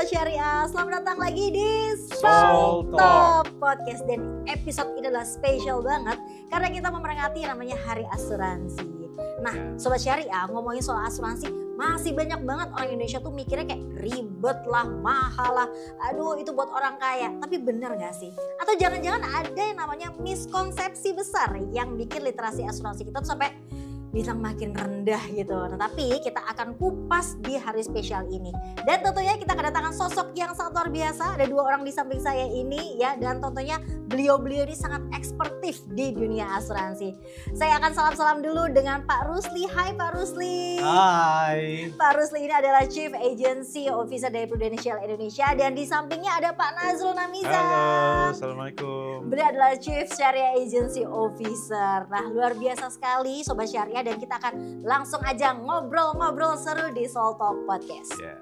Sobat Syariah, selamat datang lagi di Soul Talk Podcast. Dan episode ini adalah spesial banget karena kita memperingati namanya Hari Asuransi. Nah Sobat Syariah, ngomongin soal asuransi, masih banyak banget orang Indonesia tuh mikirnya kayak ribet lah, mahal lah, aduh itu buat orang kaya. Tapi bener gak sih? Atau jangan-jangan ada yang namanya miskonsepsi besar yang bikin literasi asuransi kita tuh sampai bilang makin rendah gitu. Nah, tapi kita akan kupas di hari spesial ini. Dan tentunya kita kedatangan sosok yang sangat luar biasa. Ada dua orang di samping saya ini ya. Dan tentunya beliau-beliau ini sangat ekspertif di dunia asuransi. Saya akan salam-salam dulu dengan Pak Rusli. Hai Pak Rusli. Hai. Pak Rusli ini adalah Chief Agency Officer dari Prudential Indonesia. Dan di sampingnya ada Pak Nazrul Namiza. Halo, Assalamualaikum. Beliau adalah Chief Syariah Agency Officer. Nah luar biasa sekali Sobat Syariah. Dan kita akan langsung aja ngobrol-ngobrol seru di Soul Talk Podcast. Yeah.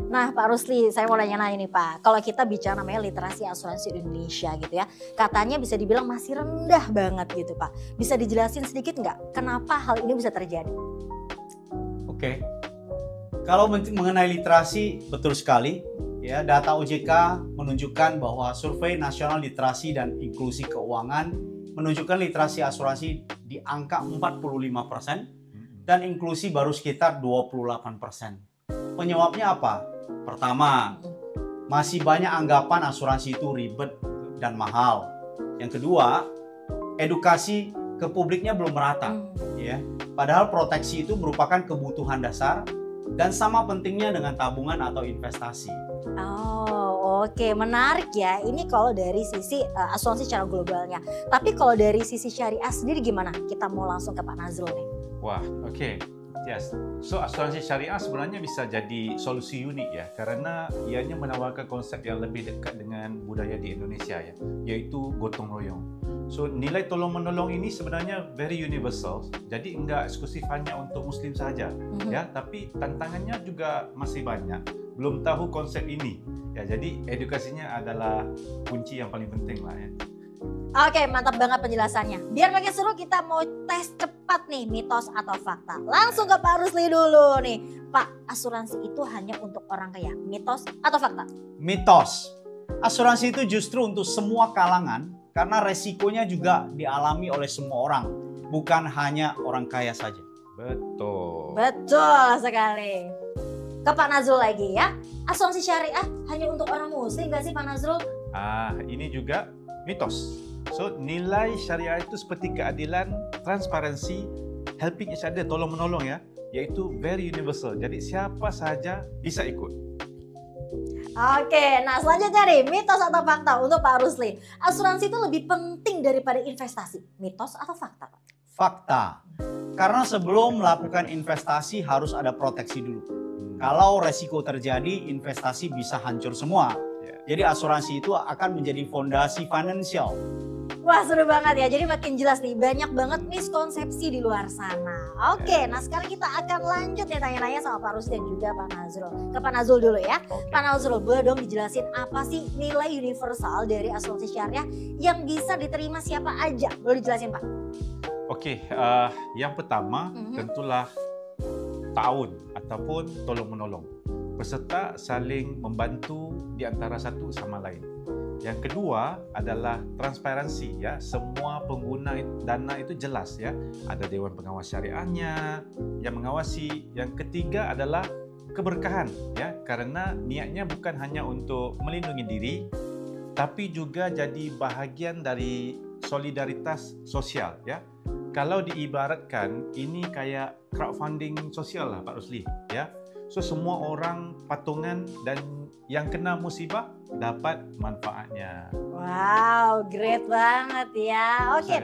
Nah Pak Rusli, saya mau nanya-nanya nih Pak. Kalau kita bicara namanya literasi asuransi Indonesia gitu ya. Katanya bisa dibilang masih rendah banget gitu Pak. Bisa dijelasin sedikit nggak kenapa hal ini bisa terjadi? Oke. Kalau mengenai literasi, betul sekali. Ya, data OJK menunjukkan bahwa survei nasional literasi dan inklusi keuangan menunjukkan literasi asuransi di angka 45% dan inklusi baru sekitar 28%. Penyebabnya apa? Pertama, masih banyak anggapan asuransi itu ribet dan mahal. Yang kedua, edukasi ke publiknya belum merata. Ya. Padahal proteksi itu merupakan kebutuhan dasar dan sama pentingnya dengan tabungan atau investasi. Oh oke, menarik ya. Ini kalau dari sisi asuransi secara globalnya. Tapi kalau dari sisi syariah sendiri gimana? Kita mau langsung ke Pak Nazrul nih. Wah, oke. Yes. So asuransi syariah sebenarnya bisa jadi solusi unik ya, karena ianya menawarkan konsep yang lebih dekat dengan budaya di Indonesia ya, yaitu gotong royong. So nilai tolong menolong ini sebenarnya very universal, jadi enggak eksklusif hanya untuk Muslim saja ya, tapi tantangannya juga masih banyak. Belum tahu konsep ini ya, jadi edukasinya adalah kunci yang paling penting lah ya. Oke, mantap banget penjelasannya. Biar makin seru kita mau tes cepat nih, mitos atau fakta. Langsung ke Pak Rusli dulu nih. Pak, asuransi itu hanya untuk orang kaya, mitos atau fakta? Mitos. Asuransi itu justru untuk semua kalangan karena resikonya juga dialami oleh semua orang, bukan hanya orang kaya saja. Betul. Betul sekali. Ke Pak Nazrul lagi ya. Asuransi syariah hanya untuk orang muslim gak sih Pak Nazrul? Ini juga mitos. So nilai syariah itu seperti keadilan, transparansi, helping each other, tolong menolong ya, yaitu very universal. Jadi siapa saja bisa ikut. Oke, nah selanjutnya nih, mitos atau fakta untuk Pak Rusli. Asuransi itu lebih penting daripada investasi. Mitos atau fakta Pak? Fakta. Karena sebelum melakukan investasi harus ada proteksi dulu. Kalau resiko terjadi, investasi bisa hancur semua. Jadi asuransi itu akan menjadi fondasi finansial. Wah seru banget ya, jadi makin jelas nih, banyak banget miskonsepsi di luar sana. Oke, nah sekarang kita akan lanjut ya tanya-tanya sama Pak Rusli dan juga Pak Nazrul. Ke Pak Nazrul dulu ya. Pak Nazrul, boleh dong dijelasin apa sih nilai universal dari asuransi syariah yang bisa diterima siapa aja? Boleh dijelasin Pak? Oke, yang pertama tentulah ta'awun ataupun tolong-menolong. Peserta saling membantu di antara satu sama lain. Yang kedua adalah transparansi ya, semua pengguna dana itu jelas ya, ada dewan pengawas syariahnya yang mengawasi. Yang ketiga adalah keberkahan ya, karena niatnya bukan hanya untuk melindungi diri, tapi juga jadi bahagian dari solidaritas sosial ya. Kalau diibaratkan ini kayak crowdfunding sosial lah Pak Rusli ya. So semua orang patungan dan yang kena musibah dapat manfaatnya. Wow, great banget ya. Oke,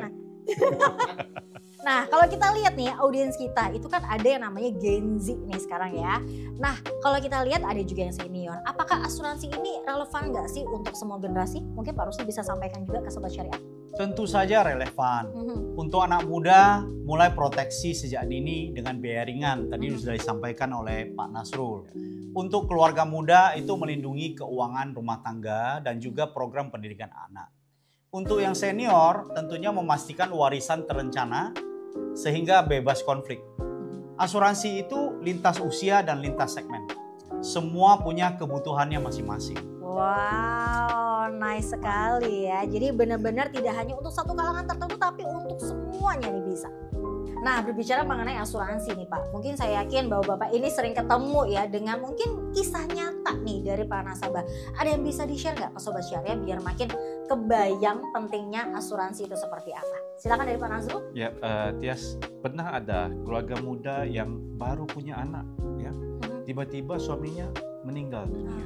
nah kalau kita lihat nih audiens kita itu kan ada yang namanya Gen Z nih sekarang ya. Nah kalau kita lihat ada juga yang senior. Apakah asuransi ini relevan nggak sih untuk semua generasi? Mungkin Pak Rusli bisa sampaikan juga ke Sobat Syariah. Tentu saja relevan. Untuk anak muda, mulai proteksi sejak dini dengan biaya ringan. Tadi sudah disampaikan oleh Pak Nazrul. Untuk keluarga muda itu melindungi keuangan rumah tangga dan juga program pendidikan anak. Untuk yang senior, tentunya memastikan warisan terencana sehingga bebas konflik. Asuransi itu lintas usia dan lintas segmen. semua punya kebutuhannya masing-masing. Wow, nice sekali ya. Jadi benar-benar tidak hanya untuk satu kalangan tertentu tapi untuk semuanya nih bisa. Nah, berbicara mengenai asuransi nih Pak, mungkin saya yakin bahwa Bapak ini sering ketemu ya dengan mungkin kisah nyata nih dari para nasabah. Ada yang bisa di-share nggak ke Sobat Syariah biar makin kebayang pentingnya asuransi itu seperti apa? Silakan dari Pak Nazrul. Ya, Tias, pernah ada keluarga muda yang baru punya anak, ya, tiba-tiba suaminya meninggal dunia.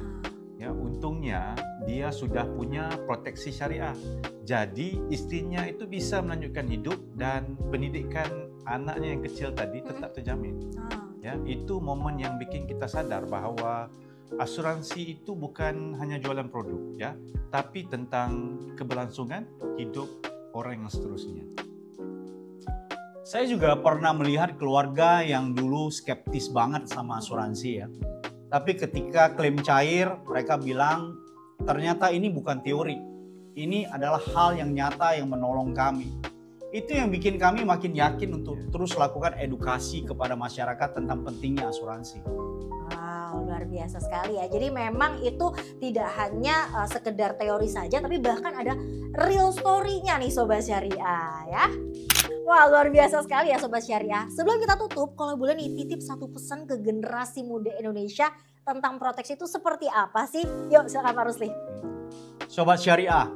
Ya, untungnya dia sudah punya proteksi syariah. Jadi istrinya itu bisa melanjutkan hidup dan pendidikan anaknya yang kecil tadi tetap terjamin. Ya, itu momen yang bikin kita sadar bahwa asuransi itu bukan hanya jualan produk, ya, tapi tentang keberlangsungan hidup orang yang seterusnya. Saya juga pernah melihat keluarga yang dulu skeptis banget sama asuransi ya. Tapi ketika klaim cair, mereka bilang ternyata ini bukan teori. Ini adalah hal yang nyata yang menolong kami. Itu yang bikin kami makin yakin untuk terus lakukan edukasi kepada masyarakat tentang pentingnya asuransi. Wow, luar biasa sekali ya. Jadi memang itu tidak hanya sekedar teori saja, tapi bahkan ada real story-nya nih Sobat Syariah ya. Wah, luar biasa sekali ya Sobat Syariah. Sebelum kita tutup, kalau boleh nih titip satu pesan ke generasi muda Indonesia tentang proteksi itu seperti apa sih? Yuk silakan Pak Rusli. Sobat Syariah,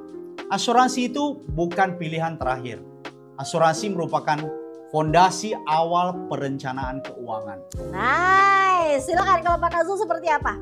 asuransi itu bukan pilihan terakhir. Asuransi merupakan fondasi awal perencanaan keuangan. Nice, silakan kalau Pak Nazrul seperti apa?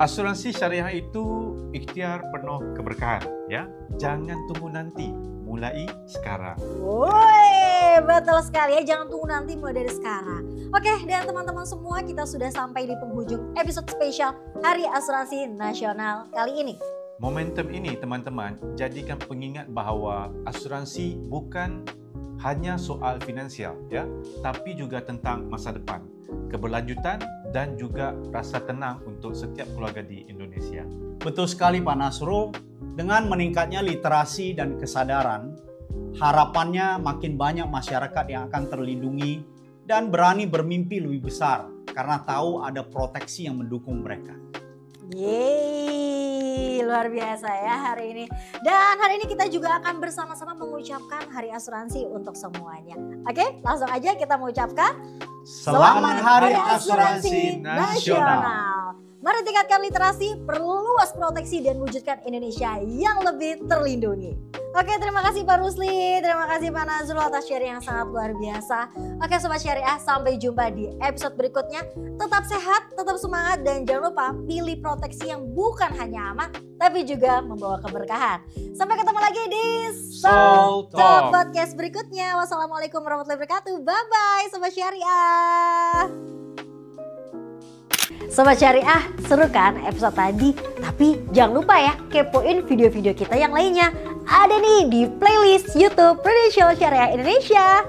Asuransi syariah itu ikhtiar penuh keberkahan, ya. Jangan tunggu nanti, mulai sekarang. Woi, betul sekali ya, jangan tunggu nanti, mulai dari sekarang. Oke, dan teman-teman semua, kita sudah sampai di penghujung episode spesial Hari Asuransi Nasional kali ini. Momentum ini teman-teman jadikan pengingat bahawa asuransi bukan hanya soal finansial, ya, tapi juga tentang masa depan, keberlanjutan dan juga rasa tenang untuk setiap keluarga di Indonesia. Betul sekali Pak Nasrul, dengan meningkatnya literasi dan kesadaran, harapannya makin banyak masyarakat yang akan terlindungi dan berani bermimpi lebih besar karena tahu ada proteksi yang mendukung mereka. Yeay, luar biasa ya hari ini. Dan hari ini kita juga akan bersama-sama mengucapkan Hari Asuransi untuk semuanya. Oke, langsung aja kita mengucapkan Selamat Hari Asuransi Nasional. Mari tingkatkan literasi, perluas proteksi dan wujudkan Indonesia yang lebih terlindungi. Oke, terima kasih Pak Rusli, terima kasih Pak Nazrul atas sharing yang sangat luar biasa. Oke Sobat Syariah, sampai jumpa di episode berikutnya. Tetap sehat, tetap semangat, dan jangan lupa pilih proteksi yang bukan hanya aman, tapi juga membawa keberkahan. Sampai ketemu lagi di Soul Talk Podcast berikutnya. Wassalamualaikum warahmatullahi wabarakatuh. Bye-bye Sobat Syariah. Sobat Syariah, seru kan episode tadi? Tapi jangan lupa ya, kepoin video-video kita yang lainnya. Ada nih di playlist YouTube Prudential Syariah Indonesia.